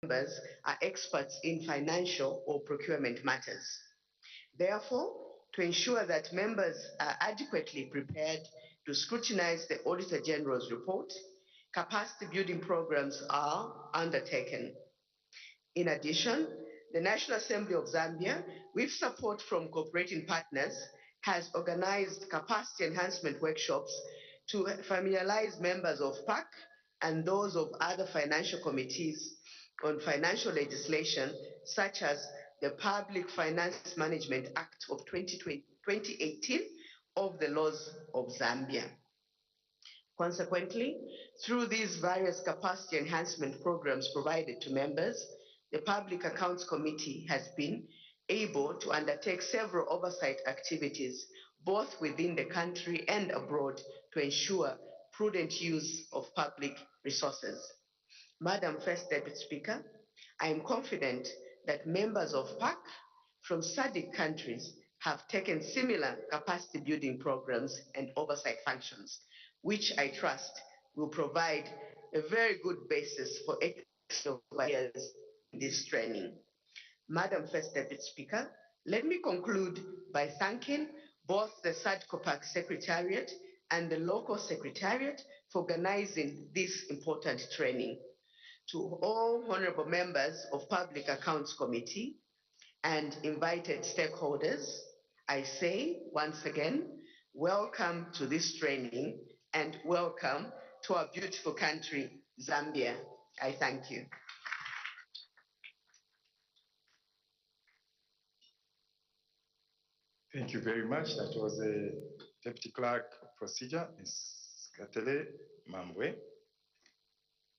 members are experts in financial or procurement matters. Therefore, to ensure that members are adequately prepared to scrutinize the Auditor General's report, capacity building programs are undertaken. In addition, the National Assembly of Zambia, with support from cooperating partners, has organized capacity enhancement workshops to familiarize members of PAC and those of other financial committees on financial legislation such as the Public Finance Management Act of 2018 of the laws of Zambia. Consequently, through these various capacity enhancement programs provided to members, the Public Accounts Committee has been able to undertake several oversight activities, both within the country and abroad, to ensure prudent use of public resources. Madam First Deputy Speaker, I am confident that members of PAC from SADC countries have taken similar capacity building programs and oversight functions, which I trust will provide a very good basis for exchange of ideas in this training. Madam First Deputy Speaker, let me conclude by thanking both the SADC Secretariat and the local secretariat for organizing this important training. To all honorable members of Public Accounts Committee and invited stakeholders, I say once again, welcome to this training and welcome to our beautiful country, Zambia. I thank you. Thank you very much. That was a Deputy Clerk procedure, Ms. Gatele Mambwe.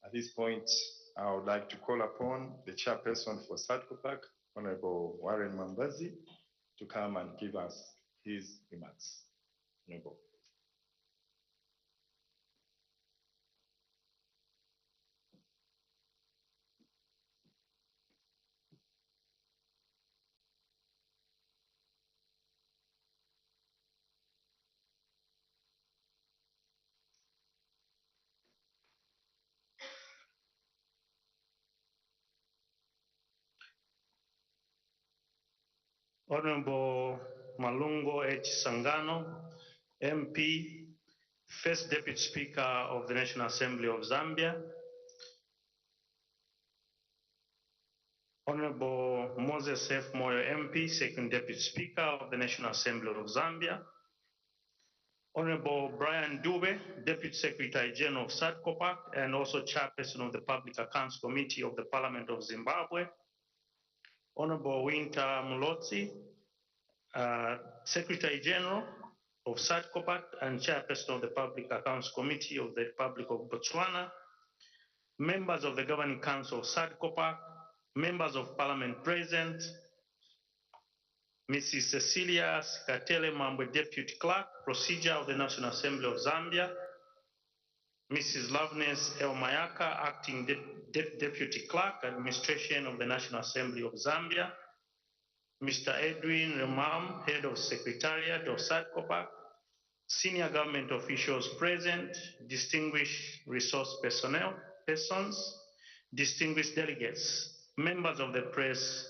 At this point, I would like to call upon the chairperson for SADC, Honorable Warren Mambazi, to come and give us his remarks. Honorable. Honorable Malungo H. Sangano, MP, First Deputy Speaker of the National Assembly of Zambia, Honorable Moses F. Moyo, MP, Second Deputy Speaker of the National Assembly of Zambia, Honorable Brian Dube, Deputy Secretary General of SADC and also Chairperson of the Public Accounts Committee of the Parliament of Zimbabwe, Honorable Winter Mulotsi, Secretary General of SADC and Chairperson of the Public Accounts Committee of the Republic of Botswana, members of the Governing Council of SADC, members of Parliament present, Mrs. Cecilia Skatele Mambwe, Deputy Clerk, Procedure of the National Assembly of Zambia, Mrs. Loveness Elmayaka, Acting Deputy Clerk, Administration of the National Assembly of Zambia, Mr. Edwin Remam, Head of Secretariat of SADC, senior government officials present, distinguished resource persons, distinguished delegates, members of the press,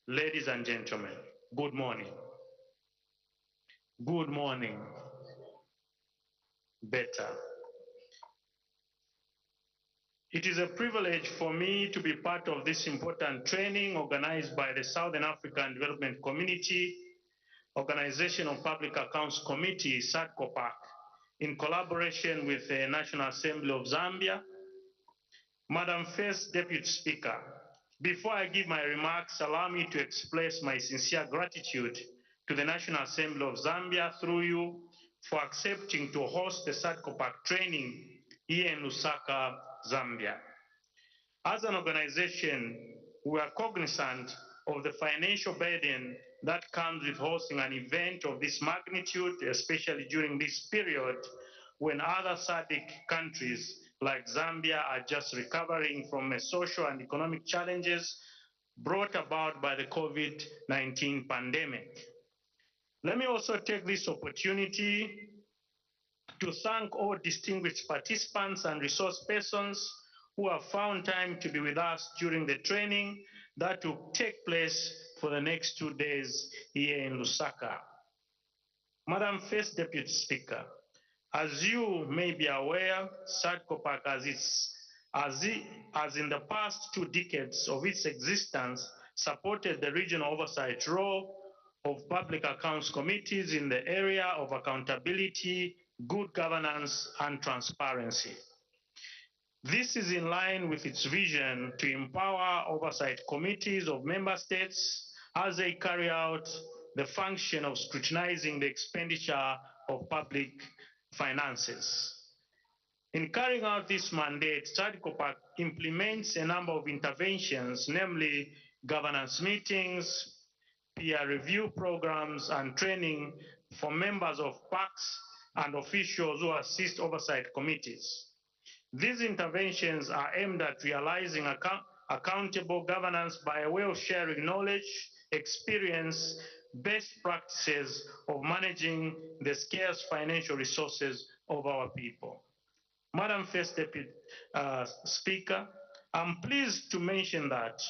ladies and gentlemen, good morning. Good morning. Better. It is a privilege for me to be part of this important training organized by the Southern African Development Community, Organization of Public Accounts Committee, SADC, in collaboration with the National Assembly of Zambia. Madam First Deputy Speaker, before I give my remarks, allow me to express my sincere gratitude to the National Assembly of Zambia through you for accepting to host the SADC training here in Lusaka, Zambia. As an organization, we are cognizant of the financial burden that comes with hosting an event of this magnitude, especially during this period when other SADC countries like Zambia are just recovering from the social and economic challenges brought about by the COVID-19 pandemic. Let me also take this opportunity to thank all distinguished participants and resource persons who have found time to be with us during the training that will take place for the next 2 days here in Lusaka. Madam First Deputy Speaker, as you may be aware, SADCOPAC as in the past 2 decades of its existence, supported the regional oversight role of public accounts committees in the area of accountability, good governance, and transparency. This is in line with its vision to empower oversight committees of member states as they carry out the function of scrutinizing the expenditure of public finances. In carrying out this mandate, SADCOPAC implements a number of interventions, namely governance meetings, peer review programs, and training for members of PACs and officials who assist oversight committees. These interventions are aimed at realizing accountable governance by way of sharing knowledge, experience, best practices of managing the scarce financial resources of our people. Madam First Deputy Speaker, I'm pleased to mention that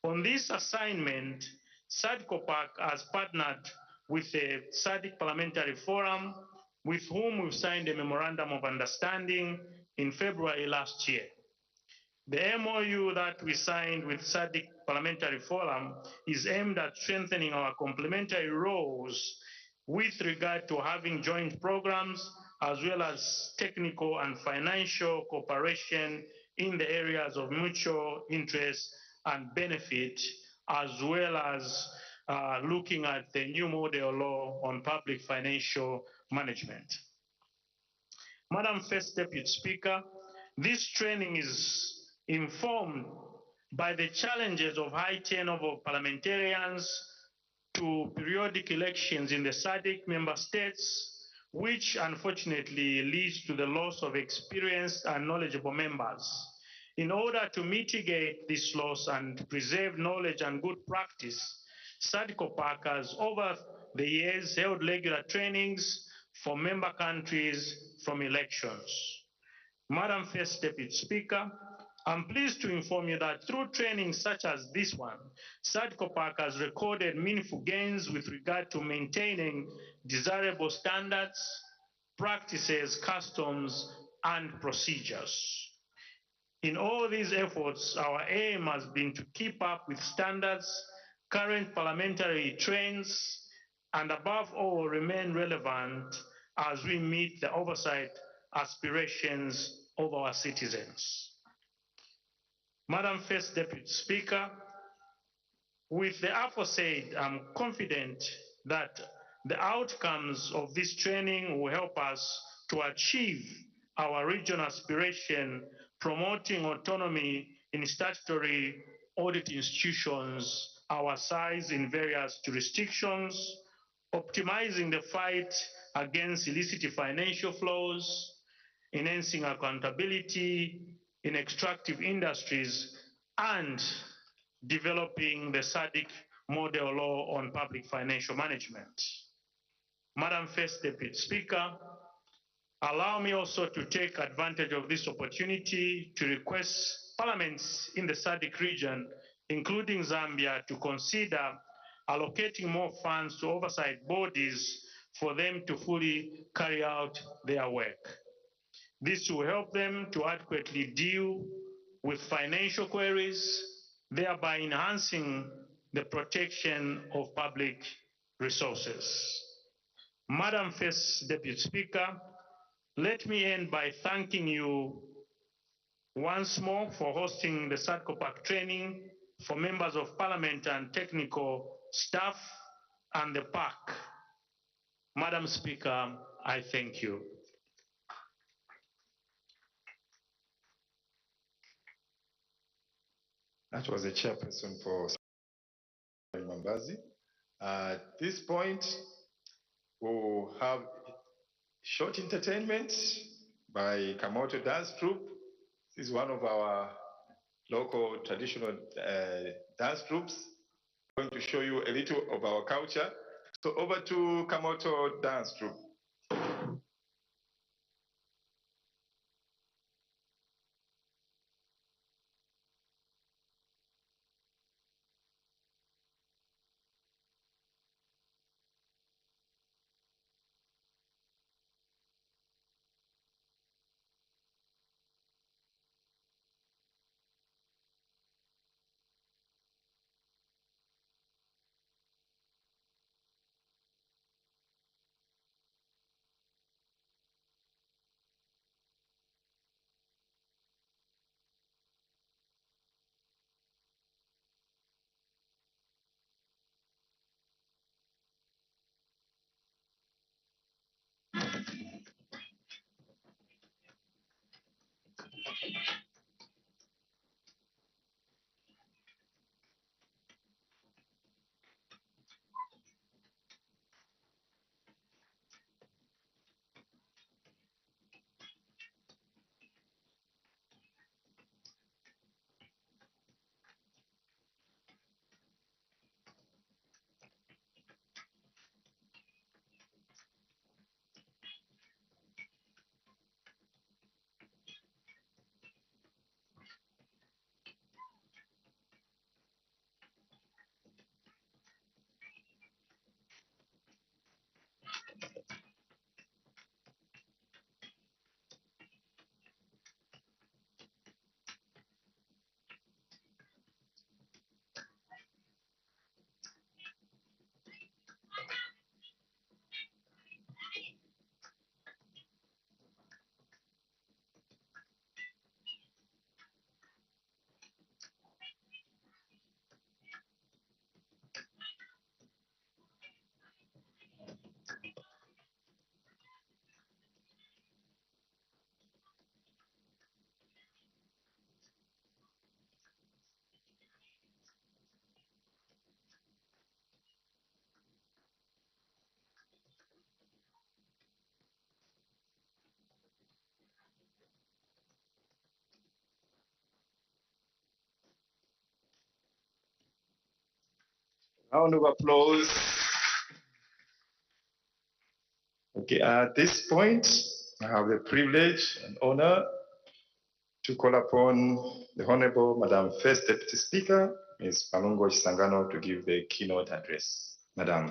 on this assignment, SADCOPAC has partnered with the SADC Parliamentary Forum, with whom we've signed a memorandum of understanding in February last year. The MOU that we signed with SADC Parliamentary Forum is aimed at strengthening our complementary roles with regard to having joint programs as well as technical and financial cooperation in the areas of mutual interest and benefit, as well as looking at the new model law on public financial management. Madam First Deputy Speaker, this training is informed by the challenges of high turnover of parliamentarians to periodic elections in the SADC member states, which unfortunately leads to the loss of experienced and knowledgeable members. In order to mitigate this loss and preserve knowledge and good practice, SADCOPAC has over the years held regular trainings for member countries from elections. Madam First Deputy Speaker, I'm pleased to inform you that through training such as this one, SADCOPAC has recorded meaningful gains with regard to maintaining desirable standards, practices, customs, and procedures. In all these efforts, our aim has been to keep up with standards, current parliamentary trends, and above all, remain relevant as we meet the oversight aspirations of our citizens. Madam First Deputy Speaker, with the aforesaid, I'm confident that the outcomes of this training will help us to achieve our regional aspiration, promoting autonomy in statutory audit institutions our size in various jurisdictions, optimizing the fight against illicit financial flows, enhancing accountability in extractive industries, and developing the SADC model law on public financial management. Madam First Deputy Speaker, allow me also to take advantage of this opportunity to request parliaments in the SADC region, including Zambia, to consider allocating more funds to oversight bodies for them to fully carry out their work. This will help them to adequately deal with financial queries, thereby enhancing the protection of public resources. Madam First Deputy Speaker, let me end by thanking you once more for hosting the SADCOPAC training for members of Parliament and technical staff and the PAC. Madam Speaker, I thank you. That was the chairperson for Mambazi. At this point, we'll have short entertainment by Kamoto Dance Troupe. This is one of our local traditional dance troupes. I'm going to show you a little of our culture. So over to Kamoto Dance Troupe. Round of applause. Okay, at this point, I have the privilege and honor to call upon the Honorable Madam First Deputy Speaker, Ms. Palungo Chisangano, to give the keynote address. Madam.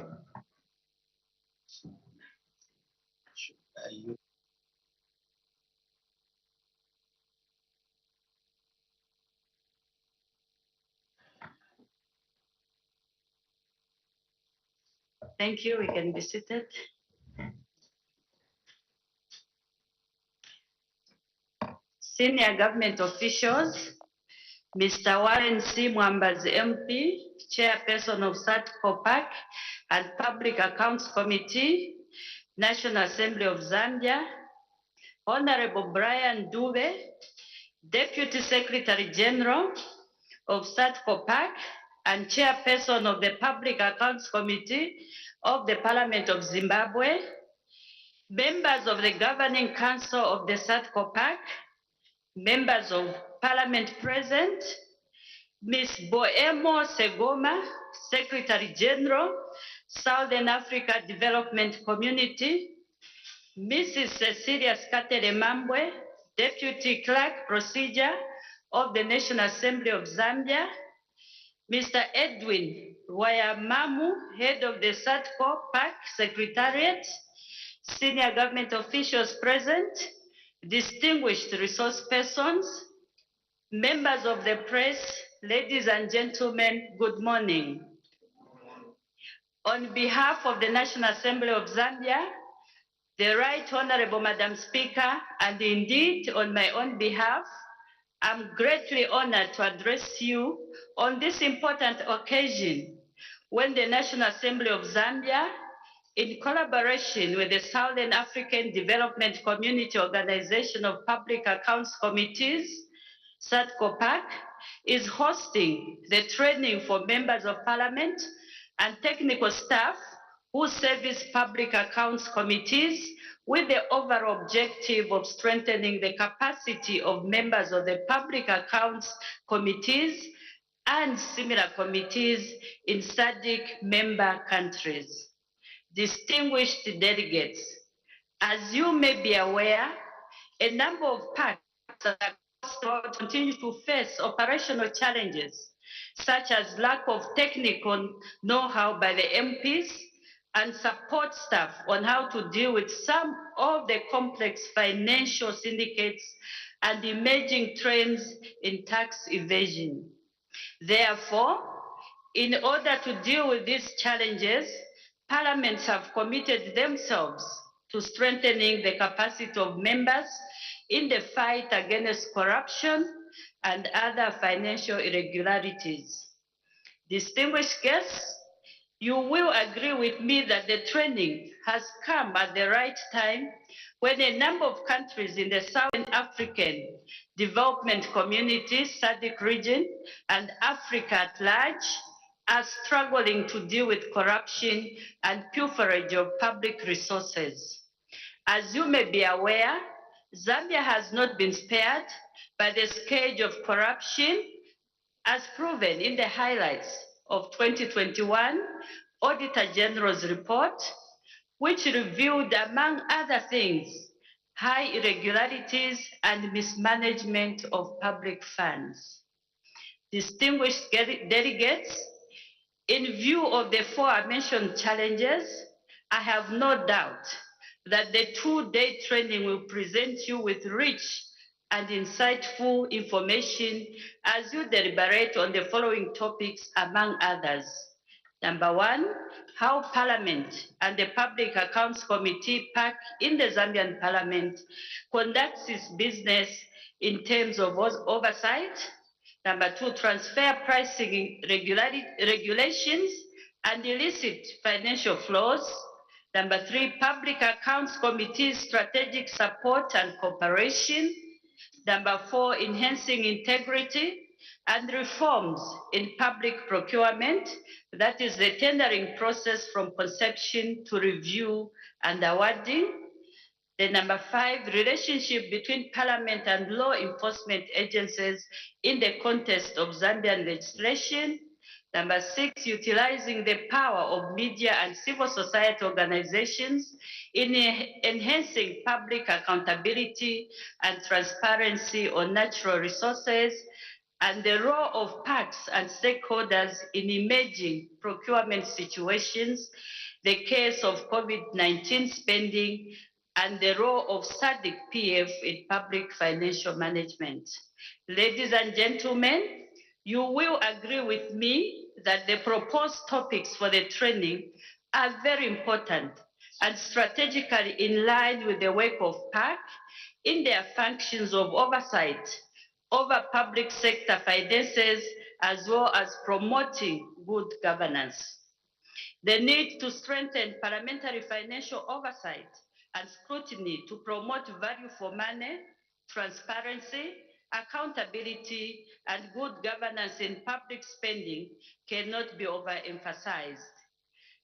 Thank you. We can be seated. Senior government officials, Mr. Warren C. Mwambazi MP, Chairperson of SAT-COPAC and Public Accounts Committee, National Assembly of Zambia, Honorable Brian Dube, Deputy Secretary General of SAT-COPAC and Chairperson of the Public Accounts Committee of the Parliament of Zimbabwe, members of the Governing Council of the SAT-COPAC, members of Parliament present, Ms. Boemo Segoma, Secretary General, Southern Africa Development Community, Mrs. Cecilia Skatele Mambwe, Deputy Clerk Procedure of the National Assembly of Zambia, Mr. Edwin Wayamamu, Head of the SAT-COPAC Secretariat, senior government officials present, distinguished resource persons, members of the press, ladies and gentlemen, good morning. On behalf of the National Assembly of Zambia, the Right Honorable Madam Speaker, and indeed on my own behalf, I'm greatly honored to address you on this important occasion when the National Assembly of Zambia, in collaboration with the Southern African Development Community Organization of Public Accounts Committees, SAT-COPAC, is hosting the training for members of parliament and technical staff who service public accounts committees with the overall objective of strengthening the capacity of members of the public accounts committees and similar committees in SADC member countries. Distinguished delegates, as you may be aware, a number of parts continue to face operational challenges, such as lack of technical know-how by the MPs and support staff on how to deal with some of the complex financial syndicates and emerging trends in tax evasion. Therefore, in order to deal with these challenges, parliaments have committed themselves to strengthening the capacity of members in the fight against corruption and other financial irregularities. Distinguished guests, You will agree with me that the training has come at the right time when a number of countries in the Southern African Development Community, SADC region, and Africa at large are struggling to deal with corruption and pilferage of public resources. As you may be aware, Zambia has not been spared by the scourge of corruption as proven in the highlights of 2021 Auditor General's report, which revealed, among other things, high irregularities and mismanagement of public funds. Distinguished delegates, in view of the aforementioned challenges, I have no doubt that the two-day training will present you with rich and insightful information as you deliberate on the following topics, among others. Number one, how Parliament and the Public Accounts Committee, PAC, in the Zambian Parliament conducts its business in terms of oversight. Number two, transfer pricing regulations and illicit financial flows. Number three, Public Accounts Committee's strategic support and cooperation. Number four, enhancing integrity and reforms in public procurement, that is the tendering process from conception to review and awarding. The number five, relationship between Parliament and law enforcement agencies in the context of Zambian legislation. Number six, utilizing the power of media and civil society organizations in enhancing public accountability and transparency on natural resources, and the role of PACs and stakeholders in emerging procurement situations, the case of COVID-19 spending, and the role of SADC PF in public financial management. Ladies and gentlemen, you will agree with me that the proposed topics for the training are very important and strategically in line with the work of PAC in their functions of oversight over public sector finances, as well as promoting good governance. The need to strengthen parliamentary financial oversight and scrutiny to promote value for money, transparency, accountability, and good governance in public spending cannot be overemphasized.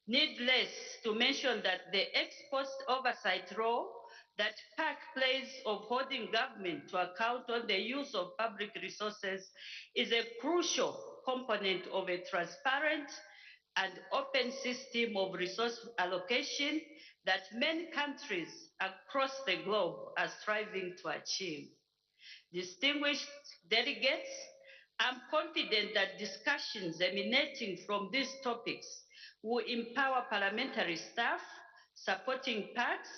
Needless to mention that the ex-post oversight role that PAC plays of holding government to account on the use of public resources is a crucial component of a transparent and open system of resource allocation that many countries across the globe are striving to achieve. Distinguished delegates, I'm confident that discussions emanating from these topics will empower parliamentary staff supporting PACs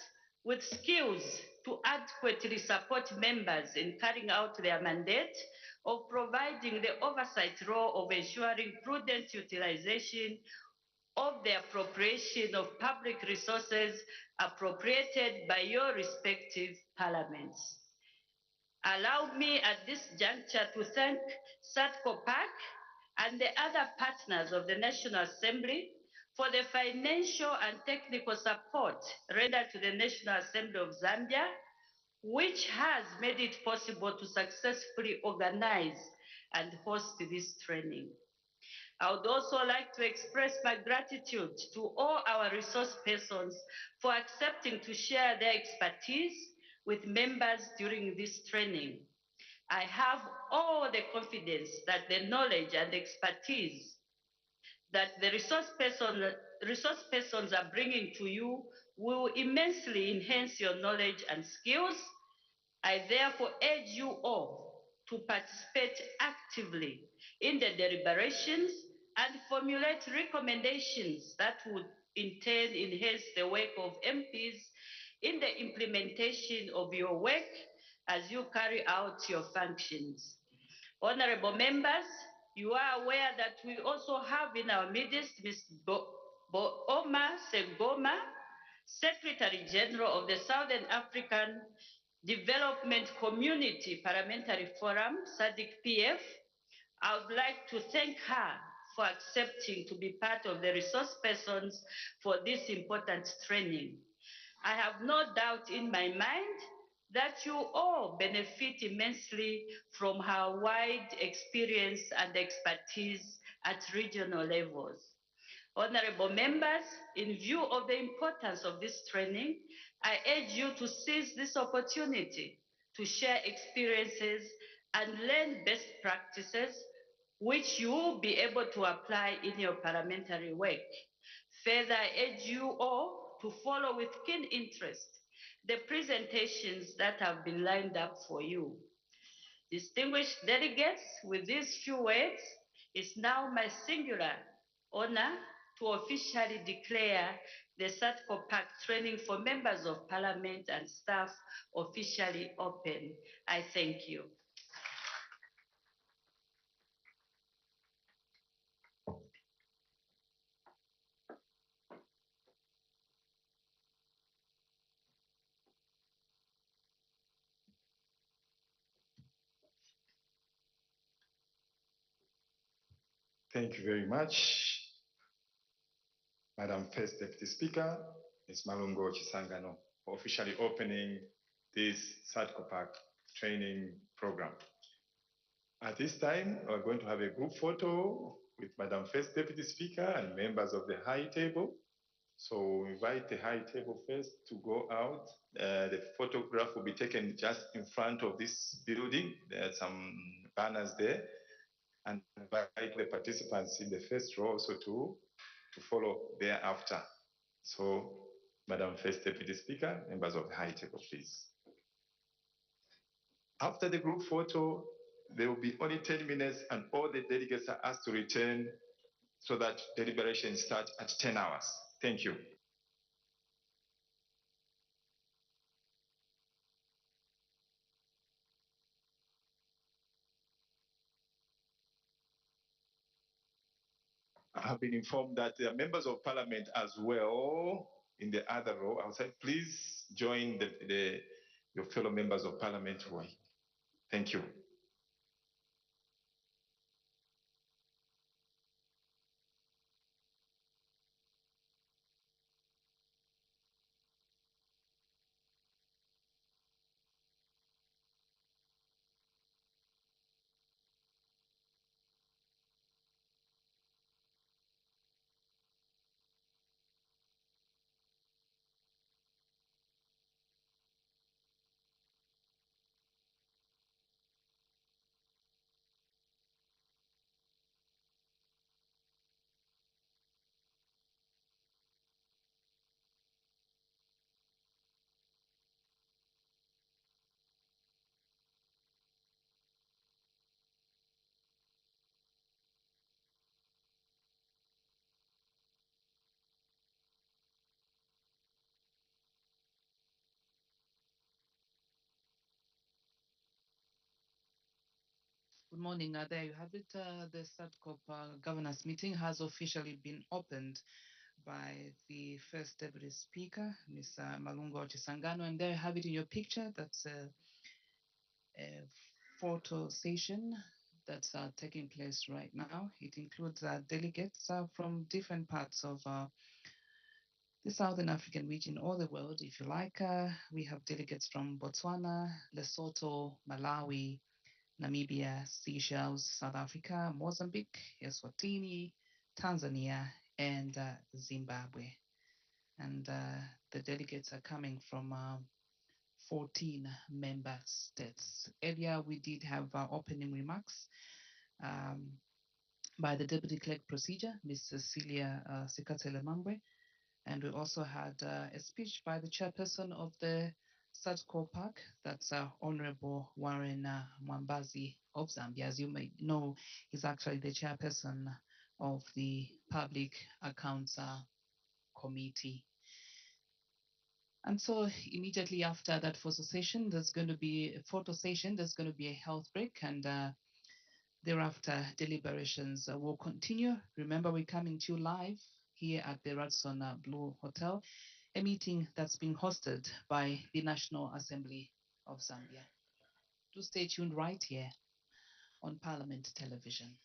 with skills to adequately support members in carrying out their mandate of providing the oversight role of ensuring prudent utilization of the appropriation of public resources appropriated by your respective parliaments. Allow me at this juncture to thank SADCO PAC and the other partners of the National Assembly for the financial and technical support rendered to the National Assembly of Zambia, which has made it possible to successfully organize and host this training. I would also like to express my gratitude to all our resource persons for accepting to share their expertise with members during this training. I have all the confidence that the knowledge and expertise that the resource persons are bringing to you will immensely enhance your knowledge and skills. I therefore urge you all to participate actively in the deliberations and formulate recommendations that would in turn enhance the work of MPs in the implementation of your work as you carry out your functions. Honorable members, you are aware that we also have in our midst Ms. Booma Sengoma, Secretary General of the Southern African Development Community Parliamentary Forum, SADC PF. I would like to thank her for accepting to be part of the resource persons for this important training. I have no doubt in my mind that you all benefit immensely from her wide experience and expertise at regional levels. Honorable members, in view of the importance of this training, I urge you to seize this opportunity to share experiences and learn best practices which you will be able to apply in your parliamentary work. Further, I urge you all to follow with keen interest the presentations that have been lined up for you. Distinguished delegates, with these few words, it's now my singular honor to officially declare the SATCO Pack training for members of parliament and staff officially open. I thank you. Thank you very much, Madam First Deputy Speaker, Ms. Malungo Chisangano, for officially opening this SATCOPAC training program. At this time, we're going to have a group photo with Madam First Deputy Speaker and members of the high table. So we invite the high table first to go out. The photograph will be taken just in front of this building. There are some banners there. And invite the participants in the first row also to follow thereafter. So, Madam First Deputy Speaker, members of the high table, please. After the group photo, there will be only 10 minutes and all the delegates are asked to return so that deliberations start at 10 hours. Thank you. I have been informed that there are members of parliament as well in the other row. I will say, please join your fellow members of parliament who are here. Thank you. Good morning. There you have it. The SATCOP governance meeting has officially been opened by the first deputy speaker, Ms. Malungo Chisangano, and there you have it in your picture. That's a photo session that's taking place right now. It includes delegates from different parts of the Southern African region or the world, if you like. We have delegates from Botswana, Lesotho, Malawi, Namibia, Seychelles, South Africa, Mozambique, Eswatini, Tanzania, and Zimbabwe. And the delegates are coming from 14 member states. Earlier, we did have opening remarks by the Deputy Clerk Procedure, Ms. Cecilia Sikatele Mambwe, and we also had a speech by the chairperson of the SATCO Park, that's Honorable Warren Mwambazi of Zambia. As you may know, he's actually the chairperson of the Public Accounts Committee. And so immediately after that photo session, there's going to be a photo session, there's going to be a health break, and thereafter deliberations will continue. Remember, we're coming to you live here at the Radisson Blue Hotel, a meeting that's being hosted by the National Assembly of Zambia. Do stay tuned right here on Parliament Television.